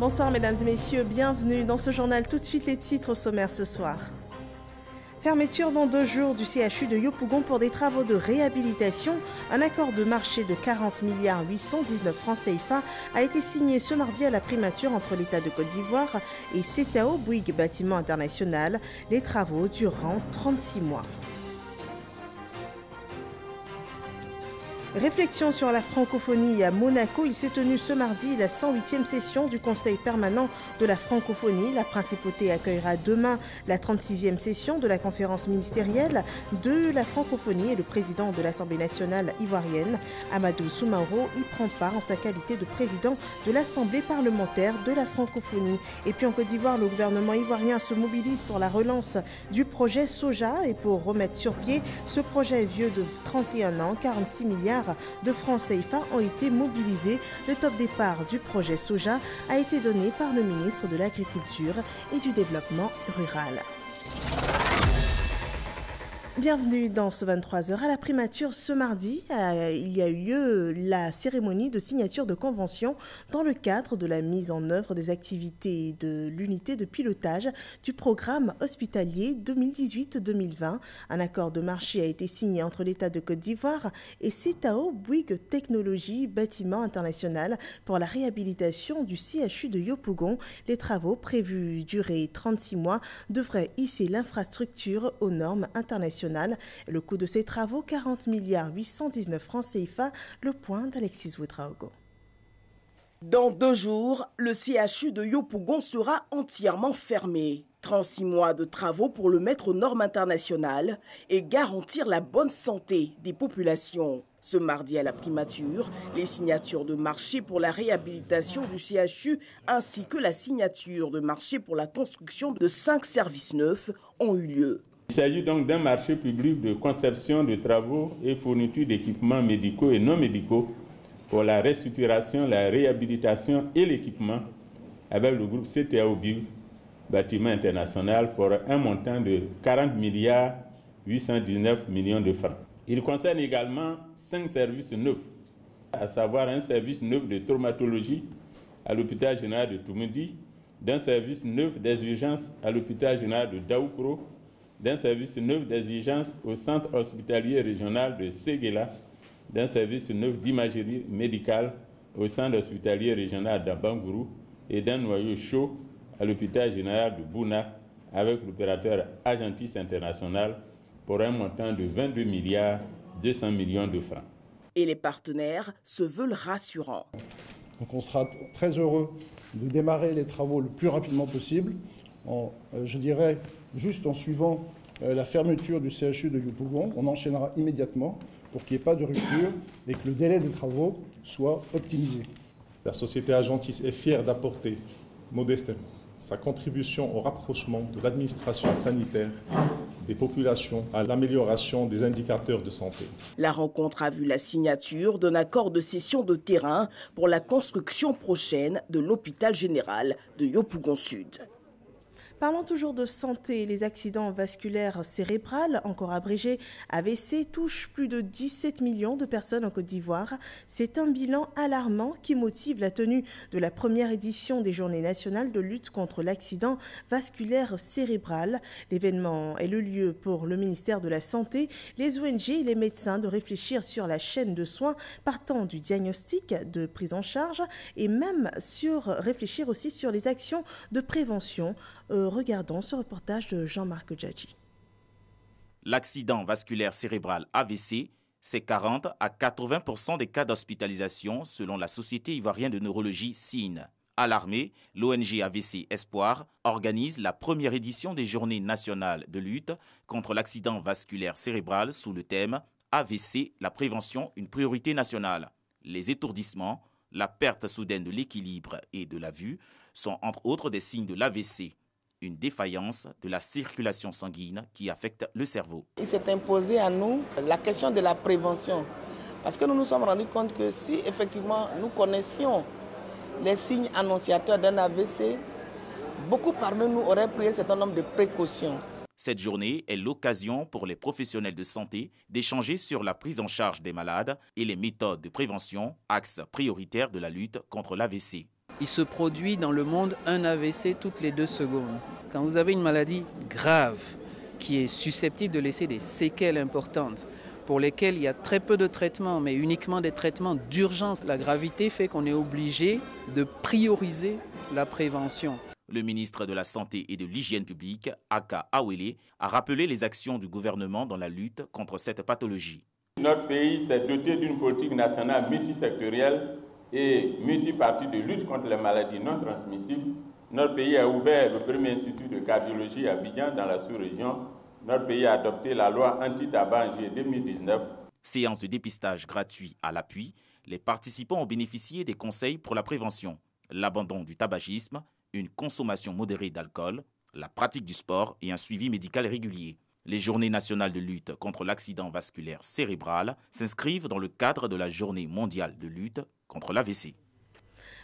Bonsoir mesdames et messieurs, bienvenue dans ce journal. Tout de suite les titres au sommaire ce soir. Fermeture dans 2 jours du CHU de Yopougon pour des travaux de réhabilitation. Un accord de marché de 40 milliards 819 francs CFA a été signé ce mardi à la primature entre l'État de Côte d'Ivoire et CETAO Bouygues Bâtiment International. Les travaux durant 36 mois. Réflexion sur la francophonie à Monaco. Il s'est tenu ce mardi la 108e session du Conseil permanent de la francophonie. La principauté accueillera demain la 36e session de la conférence ministérielle de la francophonie et le président de l'Assemblée nationale ivoirienne, Amadou Soumaoro, y prend part en sa qualité de président de l'Assemblée parlementaire de la francophonie. Et puis en Côte d'Ivoire, le gouvernement ivoirien se mobilise pour la relance du projet Soja et pour remettre sur pied ce projet vieux de 31 ans, 46 milliards de francs CFA ont été mobilisés. Le top départ du projet Soja a été donné par le ministre de l'Agriculture et du Développement rural. Bienvenue dans ce 23h. À la primature ce mardi, il y a eu lieu la cérémonie de signature de convention dans le cadre de la mise en œuvre des activités de l'unité de pilotage du programme hospitalier 2018-2020. Un accord de marché a été signé entre l'État de Côte d'Ivoire et CETAO Bouygues Technologie Bâtiment International pour la réhabilitation du CHU de Yopougon. Les travaux prévus durer 36 mois devraient hisser l'infrastructure aux normes internationales. Le coût de ces travaux, 40 milliards 819 francs CFA, le point d'Alexis Ouedraogo. Dans 2 jours, le CHU de Yopougon sera entièrement fermé. 36 mois de travaux pour le mettre aux normes internationales et garantir la bonne santé des populations. Ce mardi à la primature, les signatures de marché pour la réhabilitation du CHU ainsi que la signature de marché pour la construction de 5 services neufs ont eu lieu. Il s'agit donc d'un marché public de conception de travaux et fourniture d'équipements médicaux et non médicaux pour la restructuration, la réhabilitation et l'équipement avec le groupe CETAO Bouygues Bâtiment International pour un montant de 40 milliards 819 millions de francs. Il concerne également 5 services neufs, à savoir un service neuf de traumatologie à l'hôpital général de Toumoudi, d'un service neuf des urgences à l'hôpital général de Daoukro, d'un service neuf des urgences au centre hospitalier régional de Séguéla, d'un service neuf d'imagerie médicale au centre hospitalier régional d'Abangourou et d'un noyau chaud à l'hôpital général de Bouna avec l'opérateur Agentis International pour un montant de 22 milliards 200 millions de francs. Et les partenaires se veulent rassurants. Donc on sera très heureux de démarrer les travaux le plus rapidement possible, je dirais juste en suivant la fermeture du CHU de Yopougon. On enchaînera immédiatement pour qu'il n'y ait pas de rupture et que le délai des travaux soit optimisé. La société Agentis est fière d'apporter modestement sa contribution au rapprochement de l'administration sanitaire des populations à l'amélioration des indicateurs de santé. La rencontre a vu la signature d'un accord de cession de terrain pour la construction prochaine de l'hôpital général de Yopougon Sud. Parlons toujours de santé. Les accidents vasculaires cérébrales, encore abrégés AVC, touchent plus de 17 millions de personnes en Côte d'Ivoire. C'est un bilan alarmant qui motive la tenue de la première édition des Journées nationales de lutte contre l'accident vasculaire cérébral. L'événement est le lieu pour le ministère de la Santé, les ONG et les médecins de réfléchir sur la chaîne de soins partant du diagnostic, de prise en charge et même réfléchir aussi sur les actions de prévention. Regardons ce reportage de Jean-Marc Djadji. L'accident vasculaire cérébral AVC, c'est 40 à 80% des cas d'hospitalisation selon la Société ivoirienne de neurologie SIN. Alarmée, l'ONG AVC Espoir organise la première édition des Journées nationales de lutte contre l'accident vasculaire cérébral sous le thème AVC, la prévention, une priorité nationale. Les étourdissements, la perte soudaine de l'équilibre et de la vue sont entre autres des signes de l'AVC. Une défaillance de la circulation sanguine qui affecte le cerveau. Il s'est imposé à nous la question de la prévention. Parce que nous nous sommes rendus compte que si effectivement nous connaissions les signes annonciateurs d'un AVC, beaucoup parmi nous auraient pris un certain nombre de précautions. Cette journée est l'occasion pour les professionnels de santé d'échanger sur la prise en charge des malades et les méthodes de prévention, axe prioritaire de la lutte contre l'AVC. Il se produit dans le monde un AVC toutes les 2 secondes. Quand vous avez une maladie grave qui est susceptible de laisser des séquelles importantes, pour lesquels il y a très peu de traitements, mais uniquement des traitements d'urgence. La gravité fait qu'on est obligé de prioriser la prévention. Le ministre de la Santé et de l'Hygiène publique, Aka Awele, a rappelé les actions du gouvernement dans la lutte contre cette pathologie. Notre pays s'est doté d'une politique nationale multisectorielle et multipartie de lutte contre les maladies non transmissibles. Notre pays a ouvert le premier institut de cardiologie à Abidjan dans la sous-région. Notre pays a adopté la loi anti-tabac en juillet 2019. Séance de dépistage gratuit à l'appui, les participants ont bénéficié des conseils pour la prévention, l'abandon du tabagisme, une consommation modérée d'alcool, la pratique du sport et un suivi médical régulier. Les journées nationales de lutte contre l'accident vasculaire cérébral s'inscrivent dans le cadre de la journée mondiale de lutte contre l'AVC.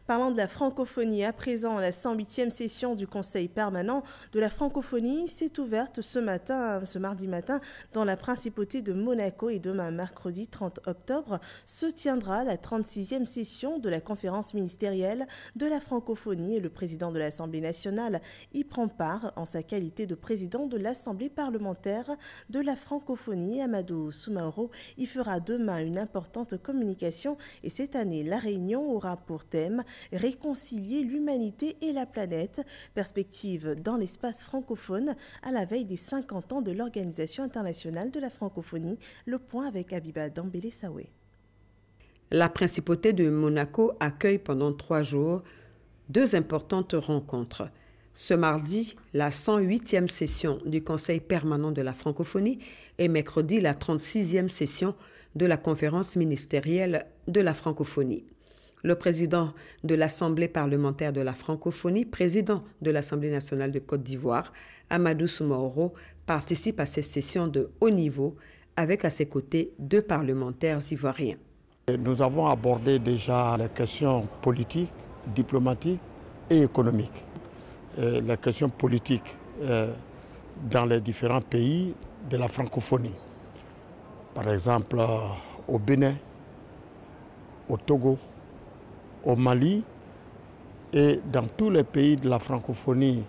Parlant de la francophonie, à présent, la 108e session du Conseil permanent de la francophonie s'est ouverte ce mardi matin, dans la principauté de Monaco, et demain, mercredi 30 octobre, se tiendra la 36e session de la conférence ministérielle de la francophonie, et le président de l'Assemblée nationale y prend part en sa qualité de président de l'Assemblée parlementaire de la francophonie. Amadou Soumaoro y fera demain une importante communication, et cette année, la réunion aura pour thème réconcilier l'humanité et la planète, perspective dans l'espace francophone à la veille des 50 ans de l'Organisation internationale de la francophonie. Le point avec Abiba Dambélé-Sawé. La principauté de Monaco accueille pendant 3 jours 2 importantes rencontres. Ce mardi, la 108e session du Conseil permanent de la francophonie et mercredi, la 36e session de la conférence ministérielle de la francophonie. Le président de l'Assemblée parlementaire de la francophonie, président de l'Assemblée nationale de Côte d'Ivoire, Amadou Soumaoro, participe à ces sessions de haut niveau avec à ses côtés 2 parlementaires ivoiriens. Nous avons abordé déjà les questions politiques, diplomatiques et économiques. Les questions politiques dans les différents pays de la francophonie. Par exemple, au Bénin, au Togo, au Mali et dans tous les pays de la francophonie,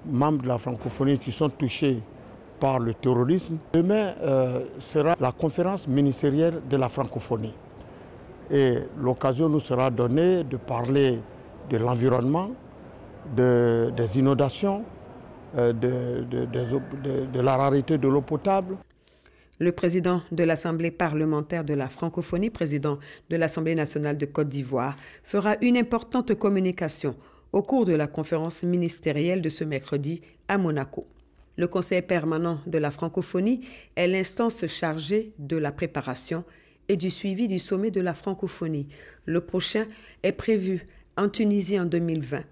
membres de la francophonie qui sont touchés par le terrorisme. Demain sera la conférence ministérielle de la francophonie. Et l'occasion nous sera donnée de parler de l'environnement, des inondations, de la rareté de l'eau potable. Le président de l'Assemblée parlementaire de la francophonie, président de l'Assemblée nationale de Côte d'Ivoire, fera une importante communication au cours de la conférence ministérielle de ce mercredi à Monaco. Le Conseil permanent de la francophonie est l'instance chargée de la préparation et du suivi du sommet de la francophonie. Le prochain est prévu en Tunisie en 2020.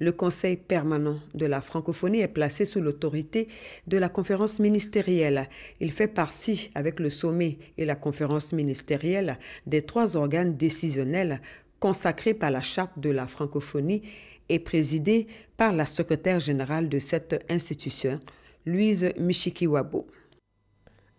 Le Conseil permanent de la francophonie est placé sous l'autorité de la conférence ministérielle. Il fait partie, avec le sommet et la conférence ministérielle, des 3 organes décisionnels consacrés par la charte de la francophonie et présidé par la secrétaire générale de cette institution, Louise Michikiwabo.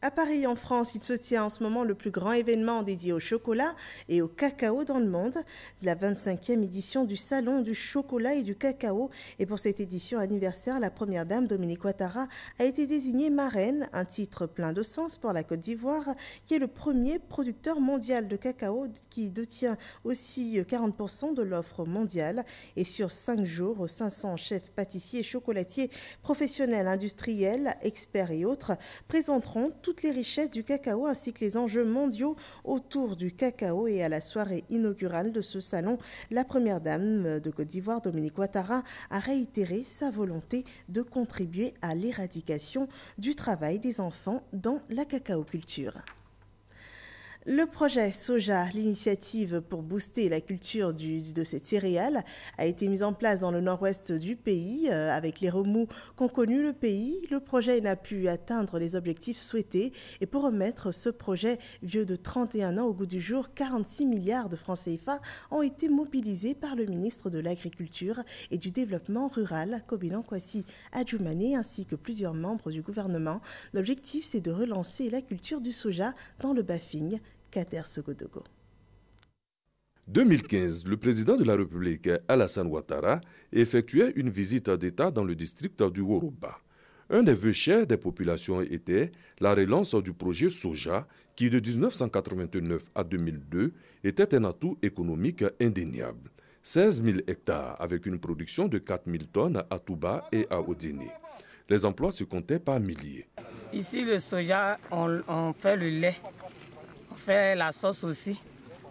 À Paris, en France, il se tient en ce moment le plus grand événement dédié au chocolat et au cacao dans le monde, la 25e édition du Salon du chocolat et du cacao. Et pour cette édition anniversaire, la première dame, Dominique Ouattara, a été désignée marraine, un titre plein de sens pour la Côte d'Ivoire, qui est le premier producteur mondial de cacao, qui détient aussi 40% de l'offre mondiale. Et sur 5 jours, 500 chefs pâtissiers, chocolatiers, professionnels, industriels, experts et autres présenteront toutes les richesses du cacao ainsi que les enjeux mondiaux autour du cacao. Et à la soirée inaugurale de ce salon, la première dame de Côte d'Ivoire, Dominique Ouattara, a réitéré sa volonté de contribuer à l'éradication du travail des enfants dans la cacaoculture. Le projet Soja, l'initiative pour booster la culture de cette céréale, a été mise en place dans le nord-ouest du pays. Avec les remous qu'ont connus le pays, le projet n'a pu atteindre les objectifs souhaités. Et pour remettre ce projet vieux de 31 ans au goût du jour, 46 milliards de francs CFA ont été mobilisés par le ministre de l'Agriculture et du Développement rural, Kobilan Kwasi Adjoumane, ainsi que plusieurs membres du gouvernement. L'objectif, c'est de relancer la culture du soja dans le Bafing. 2015, le président de la République, Alassane Ouattara, effectuait une visite d'État dans le district du Woroba. Un des vœux chers des populations était la relance du projet Soja, qui de 1989 à 2002 était un atout économique indéniable. 16 000 hectares avec une production de 4 000 tonnes à Touba et à Odéné. Les emplois se comptaient par milliers. Ici, le soja, on fait le lait, on fait la sauce aussi.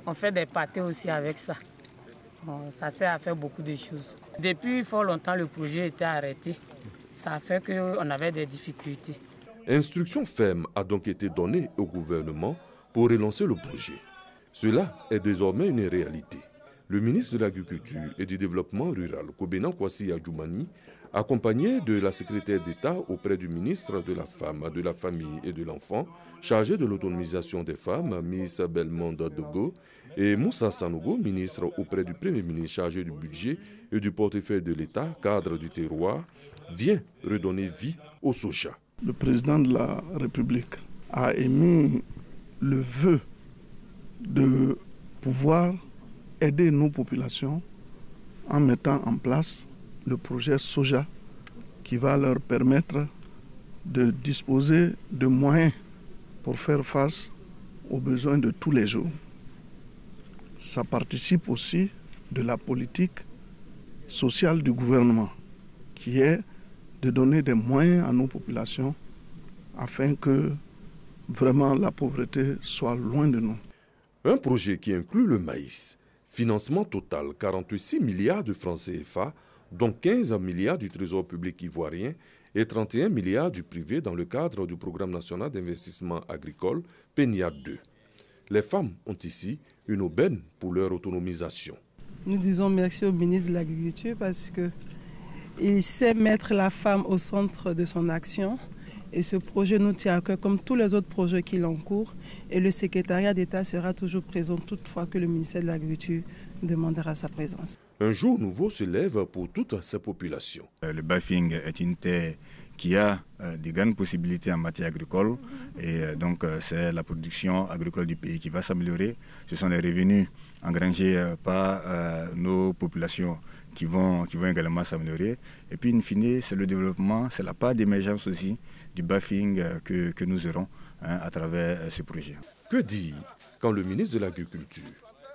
On fait des pâtés aussi avec ça. Bon, ça sert à faire beaucoup de choses. Depuis fort longtemps, le projet était arrêté. Ça a fait qu'on avait des difficultés. Instruction ferme a donc été donnée au gouvernement pour relancer le projet. Cela est désormais une réalité. Le ministre de l'Agriculture et du Développement rural, Kobena Kwasi Adjoumani, accompagné de la secrétaire d'État auprès du ministre de la Femme, de la Famille et de l'Enfant, chargé de l'autonomisation des femmes, Miss Belmondo Dogo, et Moussa Sanogo, ministre auprès du Premier ministre chargé du budget et du portefeuille de l'État, cadre du terroir, vient redonner vie au soja. Le président de la République a émis le vœu de pouvoir aider nos populations en mettant en place le projet Soja qui va leur permettre de disposer de moyens pour faire face aux besoins de tous les jours. Ça participe aussi de la politique sociale du gouvernement qui est de donner des moyens à nos populations afin que vraiment la pauvreté soit loin de nous. Un projet qui inclut le maïs. Financement total 46 milliards de francs CFA, dont 15 milliards du Trésor public ivoirien et 31 milliards du privé dans le cadre du Programme national d'investissement agricole PNIAD 2. Les femmes ont ici une aubaine pour leur autonomisation. Nous disons merci au ministre de l'Agriculture parce qu'il sait mettre la femme au centre de son action. Et ce projet nous tient à cœur comme tous les autres projets qu'il encourt. Et le secrétariat d'État sera toujours présent toutefois que le ministère de l'Agriculture demandera sa présence. Un jour nouveau se lève pour toutes ces populations. Le Bafing est une terre qui a de grandes possibilités en matière agricole. Et donc c'est la production agricole du pays qui va s'améliorer. Ce sont les revenus engrangés par nos populations qui vont également s'améliorer. Et puis, in fine, c'est le développement, c'est la part d'émergence aussi du Bafing que nous aurons à travers ce projet. Que dire quand le ministre de l'Agriculture,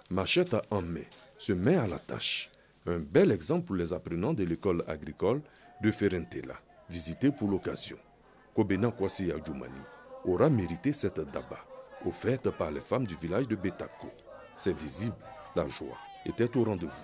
machette en main, se met à la tâche? Un bel exemple pour les apprenants de l'école agricole de Ferentela, visité pour l'occasion. Kobena Kwasi Adjoumani aura mérité cette daba, offerte par les femmes du village de Betako. C'est visible, la joie était au rendez-vous.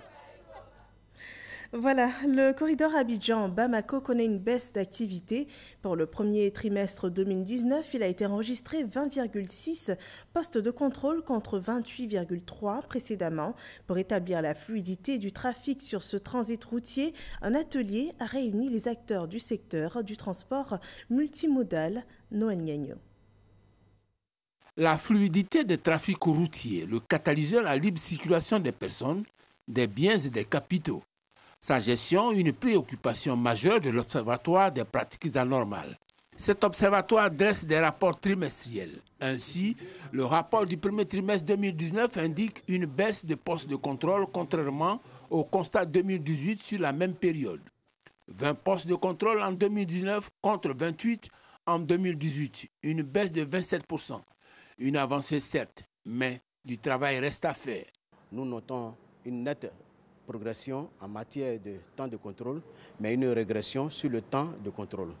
Voilà, le corridor Abidjan-Bamako connaît une baisse d'activité. Pour le premier trimestre 2019, il a été enregistré 20,6 postes de contrôle contre 28,3 précédemment. Pour établir la fluidité du trafic sur ce transit routier, un atelier a réuni les acteurs du secteur du transport multimodal. Noël Gagnon. La fluidité des trafics routiers, le catalyseur à la libre circulation des personnes, des biens et des capitaux. Sa gestion, une préoccupation majeure de l'Observatoire des pratiques anormales. Cet observatoire dresse des rapports trimestriels. Ainsi, le rapport du premier trimestre 2019 indique une baisse de postes de contrôle contrairement au constat 2018 sur la même période. 20 postes de contrôle en 2019 contre 28 en 2018, une baisse de 27%. Une avancée certes, mais du travail reste à faire. Nous notons une nette progression en matière de temps de contrôle, mais une régression sur le temps de contrôle.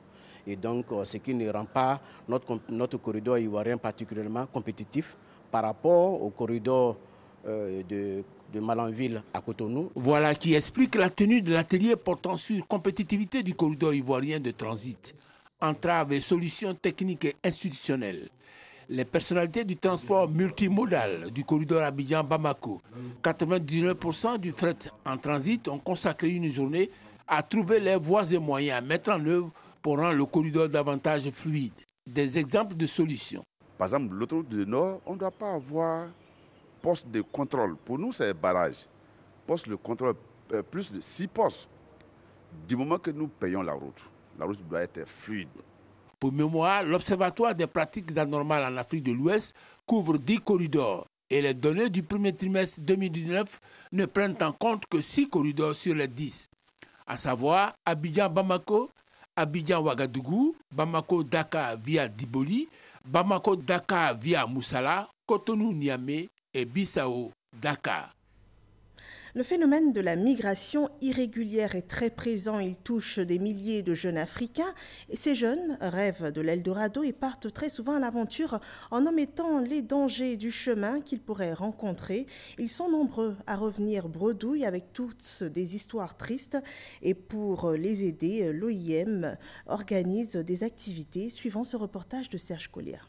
Et donc, ce qui ne rend pas notre corridor ivoirien particulièrement compétitif par rapport au corridor de Malanville à Cotonou. Voilà qui explique la tenue de l'atelier portant sur compétitivité du corridor ivoirien de transit, entraves et solutions techniques et institutionnelles. Les personnalités du transport multimodal du corridor Abidjan-Bamako, 99% du fret en transit ont consacré une journée à trouver les voies et moyens à mettre en œuvre pour rendre le corridor davantage fluide. Des exemples de solutions. Par exemple, l'autoroute du Nord, on ne doit pas avoir poste de contrôle. Pour nous, c'est barrage. Poste de contrôle, plus de 6 postes. Du moment que nous payons la route doit être fluide. Pour mémoire, l'Observatoire des pratiques anormales en Afrique de l'Ouest couvre 10 corridors Et les données du premier trimestre 2019 ne prennent en compte que 6 corridors sur les 10, à savoir Abidjan-Bamako, Abidjan-Ouagadougou, Bamako-Dakar via Diboli, Bamako-Dakar via Moussala, Cotonou-Niamey et Bissau-Dakar. Le phénomène de la migration irrégulière est très présent. Il touche des milliers de jeunes Africains. Et ces jeunes rêvent de l'Eldorado et partent très souvent à l'aventure en omettant les dangers du chemin qu'ils pourraient rencontrer. Ils sont nombreux à revenir bredouilles avec toutes des histoires tristes. Et pour les aider, l'OIM organise des activités suivant ce reportage de Serge Collier.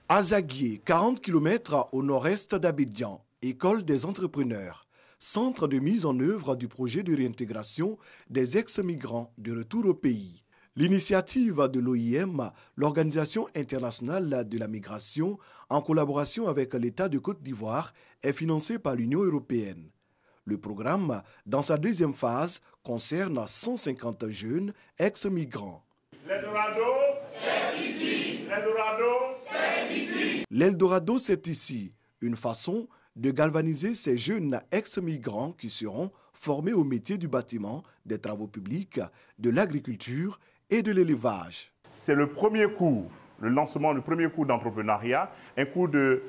Azaguié, 40 km au nord-est d'Abidjan. École des entrepreneurs, centre de mise en œuvre du projet de réintégration des ex-migrants de retour au pays. L'initiative de l'OIM, l'Organisation internationale de la migration, en collaboration avec l'État de Côte d'Ivoire, est financée par l'Union européenne. Le programme, dans sa deuxième phase, concerne 150 jeunes ex-migrants. L'Eldorado, c'est ici. L'Eldorado, c'est ici. L'Eldorado, c'est ici. Une façon de galvaniser ces jeunes ex-migrants qui seront formés au métier du bâtiment, des travaux publics, de l'agriculture et de l'élevage. C'est le premier cours, le lancement, le premier cours d'entrepreneuriat, un cours de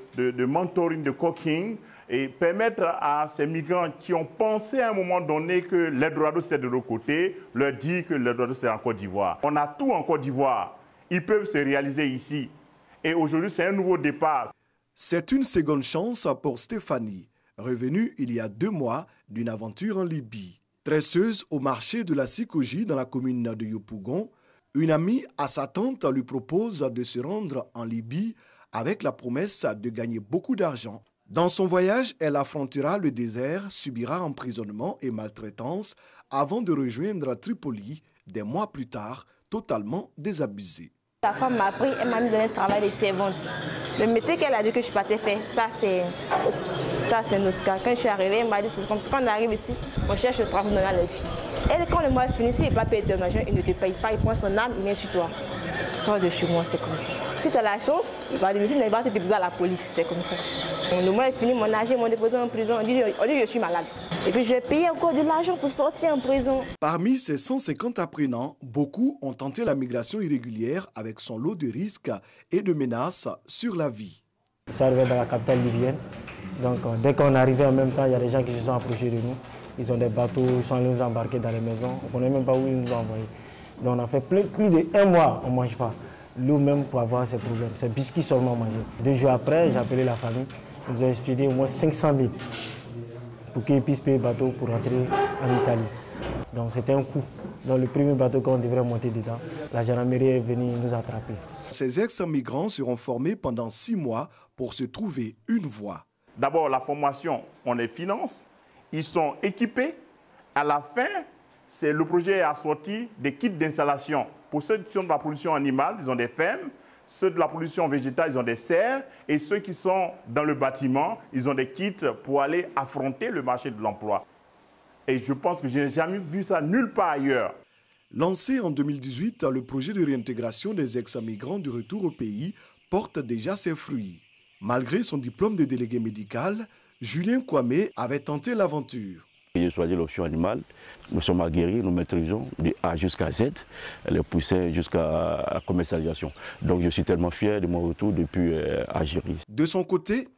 mentoring, de coaching, et permettre à ces migrants qui ont pensé à un moment donné que l'Eldorado c'est de l'autre côté, leur dire que l'Eldorado c'est en Côte d'Ivoire. On a tout en Côte d'Ivoire, ils peuvent se réaliser ici. Et aujourd'hui c'est un nouveau départ. C'est une seconde chance pour Stéphanie, revenue il y a 2 mois d'une aventure en Libye. Tresseuse au marché de la Sikoji dans la commune de Yopougon, une amie à sa tante lui propose de se rendre en Libye avec la promesse de gagner beaucoup d'argent. Dans son voyage, elle affrontera le désert, subira emprisonnement et maltraitance avant de rejoindre Tripoli des mois plus tard, totalement désabusée. La femme m'a pris, elle m'a mis dans le travail de servante. Le métier qu'elle a dit que je partais faire, ça c'est notre cas. Quand je suis arrivée, elle m'a dit c'est comme ça. Quand on arrive ici, on cherche le travail dans les filles. Et quand le mois est fini, s'il n'est pas payé ton argent, il ne te paye pas, il prend son âme, il vient sur toi. Sors de chez moi, c'est comme ça. Si tu as la chance, il va dire, il va te déposer à la police, c'est comme ça. Le mois est fini, mon argent, m'ont déposé en prison, on dit que je suis malade. Et puis j'ai payé encore de l'argent pour sortir en prison. Parmi ces 150 apprenants, beaucoup ont tenté la migration irrégulière avec son lot de risques et de menaces sur la vie. Je suis arrivé dans la capitale libyenne. Donc dès qu'on est arrivé en même temps, il y a des gens qui se sont approchés de nous. Ils ont des bateaux, ils sont allés nous embarquer dans les maisons. On ne connaît même pas où ils nous ont envoyés. Donc on a fait plus d'1 mois, on ne mange pas. Nous-mêmes pour avoir ces problèmes. C'est biscuits seulement manger. 2 jours après, j'ai appelé la famille. Ils nous ont expédié au moins 500 000 pour qu'ils puissent payer le bateau pour rentrer en Italie. Donc c'était un coup. Dans le premier bateau qu'on devrait monter dedans, la gendarmerie est venue nous attraper. Ces ex-migrants seront formés pendant 6 mois pour se trouver une voie. D'abord, la formation, on les finance. Ils sont équipés. À la fin, le projet a sorti des kits d'installation. Pour ceux qui sont de la production animale, ils ont des fermes. Ceux de la production végétale, ils ont des serres. Et ceux qui sont dans le bâtiment, ils ont des kits pour aller affronter le marché de l'emploi. Et je pense que je n'ai jamais vu ça nulle part ailleurs. Lancé en 2018, le projet de réintégration des ex-migrants de retour au pays porte déjà ses fruits. Malgré son diplôme de délégué médical, Julien Kwame avait tenté l'aventure. J'ai choisi l'option animale. Nous sommes aguerris, nous maîtrisons de A jusqu'à Z, les poussins jusqu'à la commercialisation. Donc je suis tellement fier de mon retour depuis Algérie. De son côté,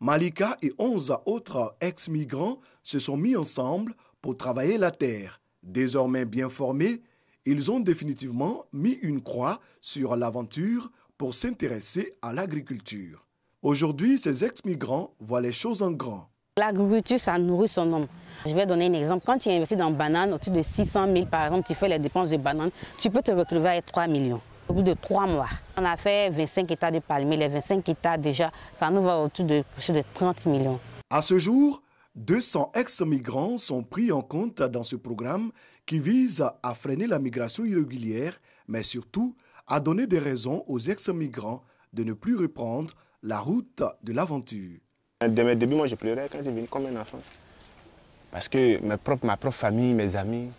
Malika et 11 autres ex-migrants se sont mis ensemble pour travailler la terre. Désormais bien formés, ils ont définitivement mis une croix sur l'aventure pour s'intéresser à l'agriculture. Aujourd'hui, ces ex-migrants voient les choses en grand. L'agriculture, ça nourrit son homme. Je vais donner un exemple. Quand tu investis dans banane, au-dessus de 600 000 par exemple, tu fais les dépenses de banane, tu peux te retrouver avec 3 millions. Au bout de 3 mois, on a fait 25 hectares de palmiers. Les 25 hectares déjà, ça nous va autour de 30 millions. À ce jour, 200 ex-migrants sont pris en compte dans ce programme qui vise à freiner la migration irrégulière, mais surtout à donner des raisons aux ex-migrants de ne plus reprendre la route de l'aventure. Dès mes débuts, moi je pleurais quand j'ai venu comme un enfant. Parce que ma propre famille, mes amis,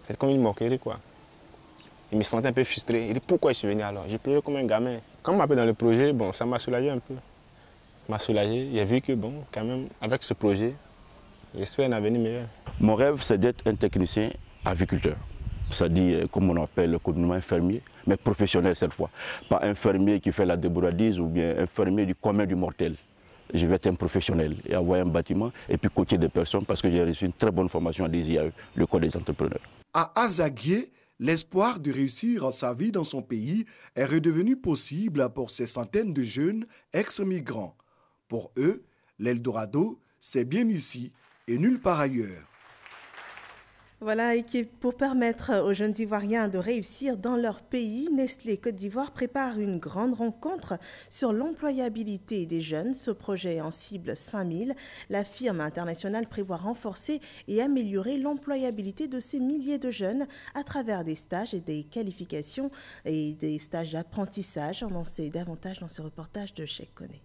c'est comme une moquerie quoi. Il me sentait un peu frustré. Il dit pourquoi je suis venu alors? J'ai pleuré comme un gamin. Quand on m'appelle dans le projet, bon, ça m'a soulagé un peu. Ça m'a soulagé. J'ai vu que bon, quand même, avec ce projet, j'espère un avenir meilleur. Mon rêve, c'est d'être un technicien aviculteur. C'est-à-dire, comme on appelle communément un fermier, mais professionnel cette fois. Pas un fermier qui fait la débrouillardise ou bien un fermier du commun du mortel. Je vais être un professionnel et avoir un bâtiment et puis coacher des personnes parce que j'ai reçu une très bonne formation à l'ISIAE, l'école des entrepreneurs. À Azaguié, l'espoir de réussir sa vie dans son pays est redevenu possible pour ces centaines de jeunes ex-migrants. Pour eux, l'Eldorado, c'est bien ici et nulle part ailleurs. Voilà, et pour permettre aux jeunes Ivoiriens de réussir dans leur pays, Nestlé Côte d'Ivoire prépare une grande rencontre sur l'employabilité des jeunes. Ce projet en cible 5000. La firme internationale prévoit renforcer et améliorer l'employabilité de ces milliers de jeunes à travers des stages et des qualifications et des stages d'apprentissage. On en sait davantage dans ce reportage de Cheikh Koné.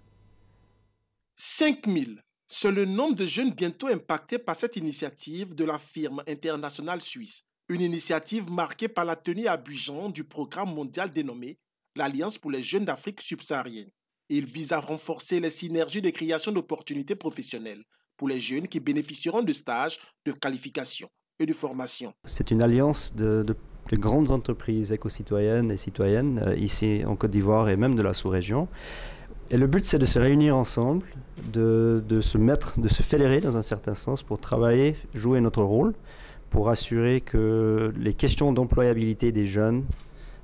5000. C'est le nombre de jeunes bientôt impactés par cette initiative de la firme internationale suisse. Une initiative marquée par la tenue à Abidjan du programme mondial dénommé l'Alliance pour les jeunes d'Afrique subsaharienne. Il vise à renforcer les synergies de création d'opportunités professionnelles pour les jeunes qui bénéficieront de stages, de qualifications et de formation. C'est une alliance de grandes entreprises éco-citoyennes et citoyennes ici en Côte d'Ivoire et même de la sous-région. Et le but, c'est de se réunir ensemble, de se fédérer dans un certain sens pour travailler, jouer notre rôle, pour assurer que les questions d'employabilité des jeunes,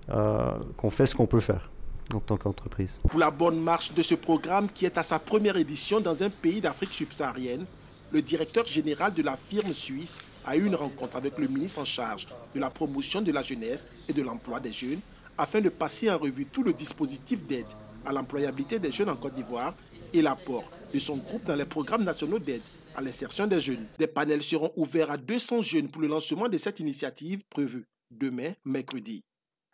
qu'on fait ce qu'on peut faire en tant qu'entreprise. Pour la bonne marche de ce programme qui est à sa première édition dans un pays d'Afrique subsaharienne, le directeur général de la firme suisse a eu une rencontre avec le ministre en charge de la promotion de la jeunesse et de l'emploi des jeunes afin de passer en revue tout le dispositif d'aide à l'employabilité des jeunes en Côte d'Ivoire et l'apport de son groupe dans les programmes nationaux d'aide à l'insertion des jeunes. Des panels seront ouverts à 200 jeunes pour le lancement de cette initiative prévue demain, mercredi.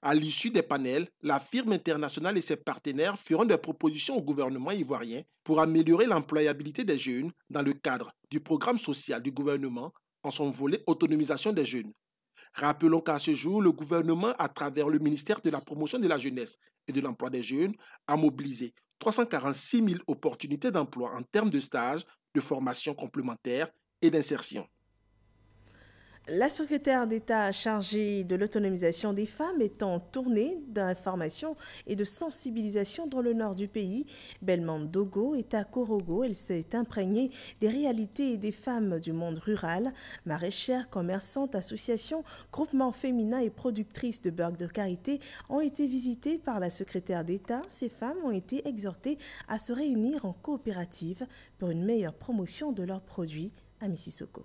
À l'issue des panels, la firme internationale et ses partenaires feront des propositions au gouvernement ivoirien pour améliorer l'employabilité des jeunes dans le cadre du programme social du gouvernement en son volet autonomisation des jeunes. Rappelons qu'à ce jour, le gouvernement, à travers le ministère de la Promotion de la Jeunesse et de l'Emploi des Jeunes, a mobilisé 346 000 opportunités d'emploi en termes de stages, de formation complémentaire et d'insertion. La secrétaire d'État chargée de l'autonomisation des femmes est en tournée d'information et de sensibilisation dans le nord du pays. Belmande Dogo est à Korogo. Elle s'est imprégnée des réalités des femmes du monde rural. Maraîchères, commerçantes, associations, groupements féminins et productrices de beurre de karité ont été visitées par la secrétaire d'État. Ces femmes ont été exhortées à se réunir en coopérative pour une meilleure promotion de leurs produits à Mississauga.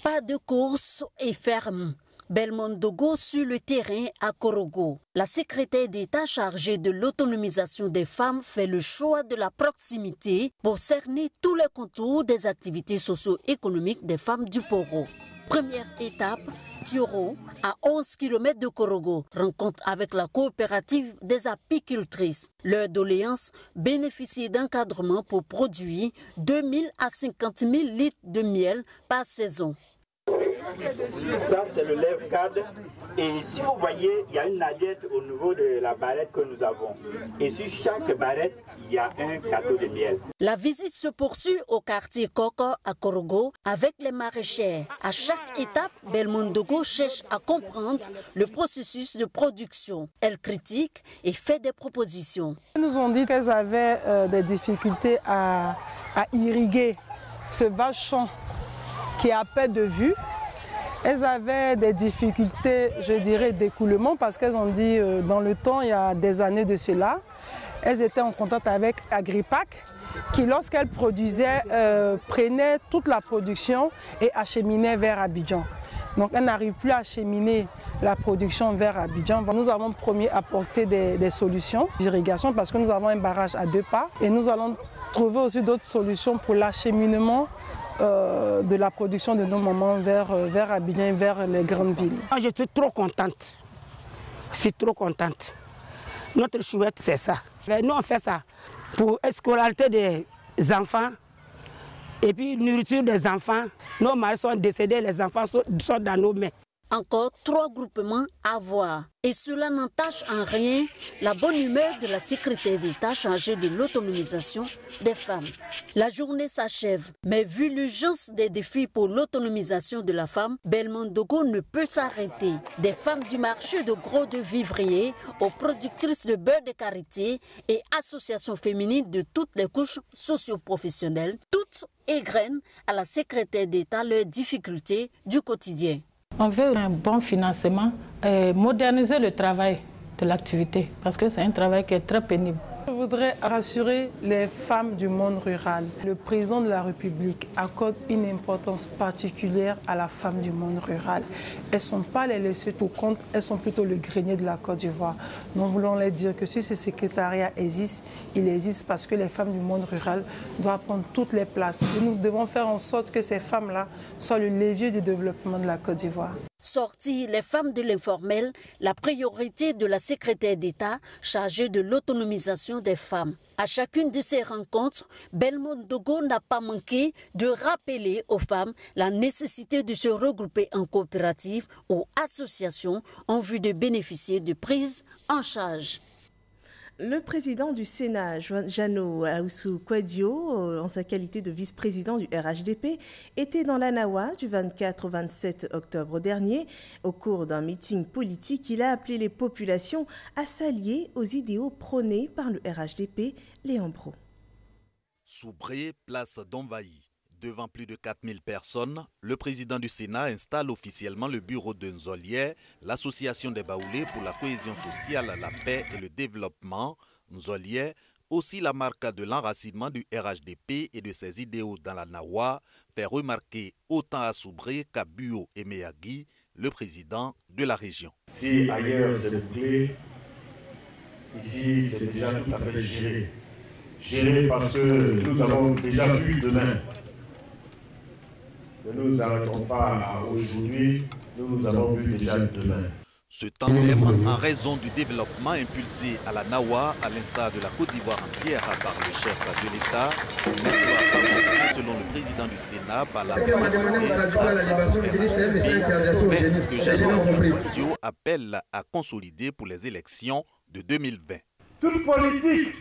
Pas de course et ferme. Belmande Dogo sur le terrain à Korogo. La secrétaire d'État chargée de l'autonomisation des femmes fait le choix de la proximité pour cerner tous les contours des activités socio-économiques des femmes du Poro. Première étape, Tioro, à 11 km de Korogo, rencontre avec la coopérative des apicultrices. Leur doléance, bénéficier d'encadrement pour produire 2 000 à 50 000 litres de miel par saison. Ça, c'est le lève-cadre. Et si vous voyez, il y a une naguette au niveau de la barrette que nous avons. Et sur chaque barrette, il y a un cadeau de miel. La visite se poursuit au quartier Koko à Korogo avec les maraîchères. À chaque étape, Belmande Dogo cherche à comprendre le processus de production. Elle critique et fait des propositions. Elles nous ont dit qu'elles avaient des difficultés à irriguer ce vaste champ qui est à perte de vue. Elles avaient des difficultés, je dirais, d'écoulement parce qu'elles ont dit dans le temps, il y a des années de cela, elles étaient en contact avec Agripac qui, lorsqu'elles produisaient, prenait toute la production et acheminait vers Abidjan. Donc elles n'arrivent plus à acheminer la production vers Abidjan. Nous avons promis apporter des solutions d'irrigation parce que nous avons un barrage à 2 pas et nous allons trouver aussi d'autres solutions pour l'acheminement de la production de nos mamans vers Abidjan et vers les grandes villes. Je suis trop contente. Je suis trop contente. Notre chouette, c'est ça. Nous, on fait ça pour scolarité des enfants et puis nourriture des enfants. Nos maris sont décédés, les enfants sont dans nos mains. Encore 3 groupements à voir. Et cela n'entache en rien la bonne humeur de la secrétaire d'État chargée de l'autonomisation des femmes. La journée s'achève, mais vu l'urgence des défis pour l'autonomisation de la femme, Belmondo ne peut s'arrêter. Des femmes du marché de gros de vivriers aux productrices de beurre de karité et associations féminines de toutes les couches socio-professionnelles, toutes égrènent à la secrétaire d'État leurs difficultés du quotidien. On veut un bon financement et moderniser le travail de l'activité parce que c'est un travail qui est très pénible. Je voudrais rassurer les femmes du monde rural. Le président de la République accorde une importance particulière à la femme du monde rural. Elles ne sont pas les laissées pour compte, elles sont plutôt le grenier de la Côte d'Ivoire. Nous voulons leur dire que si ce secrétariat existe, il existe parce que les femmes du monde rural doivent prendre toutes les places. Et nous devons faire en sorte que ces femmes-là soient le levier du développement de la Côte d'Ivoire. Sortir les femmes de l'informel, la priorité de la secrétaire d'État chargée de l'autonomisation des femmes. À chacune de ces rencontres, Belmondo n'a pas manqué de rappeler aux femmes la nécessité de se regrouper en coopérative ou association en vue de bénéficier de prises en charge. Le président du Sénat, Jano Ahoussou-Kouadio, en sa qualité de vice-président du RHDP, était dans l'Anawa du 24 au 27 octobre dernier. Au cours d'un meeting politique, il a appelé les populations à s'allier aux idéaux prônés par le RHDP, Léon Bro. Soubré, place d'Envahi. Devant plus de 4000 personnes, le président du Sénat installe officiellement le bureau de Nzolié, l'association des Baoulés pour la cohésion sociale, la paix et le développement. Nzolié, aussi la marque de l'enracinement du RHDP et de ses idéaux dans la Nawa, fait remarquer autant à Soubré qu'à Buo et Meyagui, le président de la région. Si ailleurs c'est bouclé, ici c'est déjà tout à fait géré. Géré parce que nous avons déjà vu demain. Ne nous arrêtons pas à aujourd'hui, nous avons vu déjà demain. Ce tandem, en raison du développement impulsé à la Nawa, à l'instar de la Côte d'Ivoire entière par le chef de l'État, n'est pas selon le président du Sénat par la que Jano appelle à consolider pour les élections de 2020. Toute politique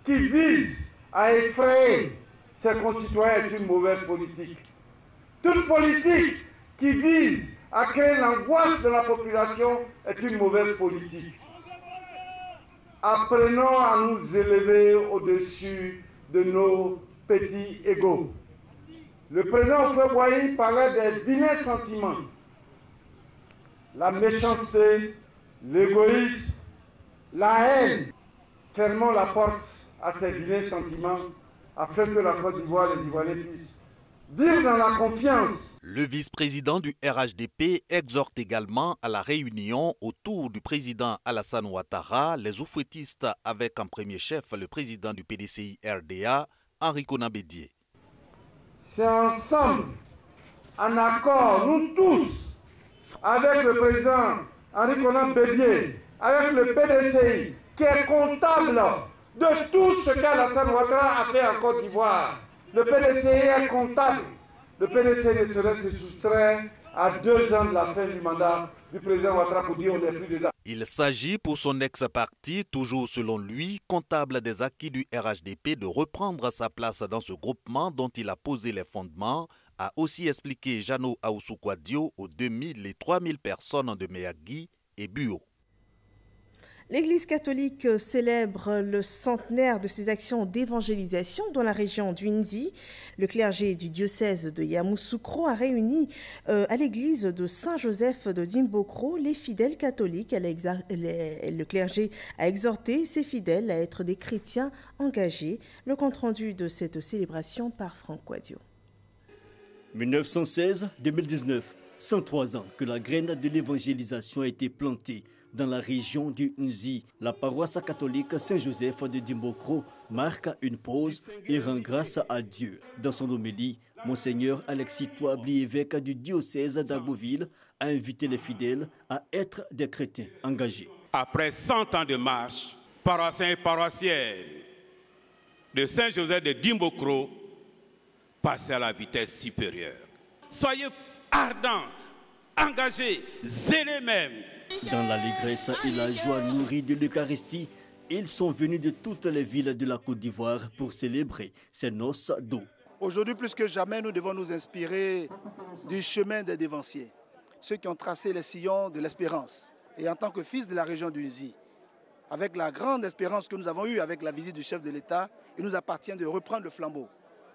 qui vise à effrayer ses concitoyens est une mauvaise politique. Toute politique qui vise à créer l'angoisse de la population est une mauvaise politique. Apprenons à nous élever au-dessus de nos petits égaux. Le président Houphouët-Boigny parlait des vilains sentiments. La méchanceté, l'égoïsme, la haine. Fermons la porte à ces vilains sentiments afin que la Côte d'Ivoire, les Ivoiriens puissent vivre dans la confiance. Le vice-président du RHDP exhorte également à la réunion autour du président Alassane Ouattara, les oufouettistes avec en premier chef le président du PDCI RDA, Henri Konan Bédié. C'est ensemble, en accord, nous tous, avec le président Henri Konan Bédié, avec le PDCI, qui est comptable de tout ce qu'Alassane Ouattara a fait en Côte d'Ivoire. Le PDCI est comptable. Le PDCI ne serait se soustraire à 2 ans de la fin du mandat du président Ouattara pour dire on n'est plus dedans. Il s'agit pour son ex-parti, toujours selon lui, comptable des acquis du RHDP, de reprendre sa place dans ce groupement dont il a posé les fondements, a aussi expliqué Jano Ahoussou-Kouadio aux 2000 et 3000 personnes de Meyagui et Buo. L'Église catholique célèbre le centenaire de ses actions d'évangélisation dans la région du Nzi. Le clergé du diocèse de Yamoussoukro a réuni à l'église de Saint-Joseph de Dimbokro les fidèles catholiques. Le clergé a exhorté ses fidèles à être des chrétiens engagés. Le compte-rendu de cette célébration par Franck Quadio. 1916-2019, 103 ans que la graine de l'évangélisation a été plantée dans la région du Nzi. La paroisse catholique Saint-Joseph de Dimbokro marque une pause et rend grâce à Dieu. Dans son homélie, Monseigneur Alexis Touabli, évêque du diocèse d'Agboville, a invité les fidèles à être des chrétiens engagés. Après 100 ans de marche, paroissiens et paroissiennes de Saint-Joseph de Dimbokro, passez à la vitesse supérieure. Soyez ardents engagés, zélés même. Dans l'allégresse et la joie nourrie de l'Eucharistie, ils sont venus de toutes les villes de la Côte d'Ivoire pour célébrer ces noces d'eau. Aujourd'hui, plus que jamais, nous devons nous inspirer du chemin des dévanciers, ceux qui ont tracé les sillons de l'espérance. Et en tant que fils de la région du Nzi, avec la grande espérance que nous avons eue avec la visite du chef de l'État, il nous appartient de reprendre le flambeau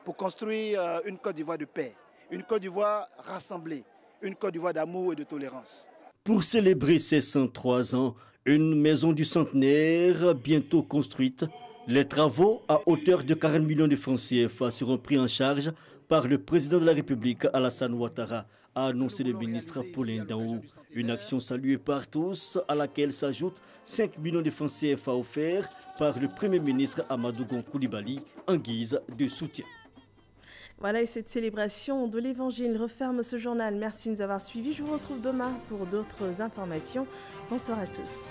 pour construire une Côte d'Ivoire de paix, une Côte d'Ivoire rassemblée, une Côte d'Ivoire d'amour et de tolérance. Pour célébrer ces 103 ans, une maison du centenaire bientôt construite. Les travaux à hauteur de 40 millions de francs CFA seront pris en charge par le président de la République, Alassane Ouattara, a annoncé le ministre Paulin Daou. Une action saluée par tous à laquelle s'ajoutent 5 millions de francs CFA offerts par le Premier ministre Amadou Gon Coulibaly en guise de soutien. Voilà, et cette célébration de l'Évangile referme ce journal. Merci de nous avoir suivis. Je vous retrouve demain pour d'autres informations. Bonsoir à tous.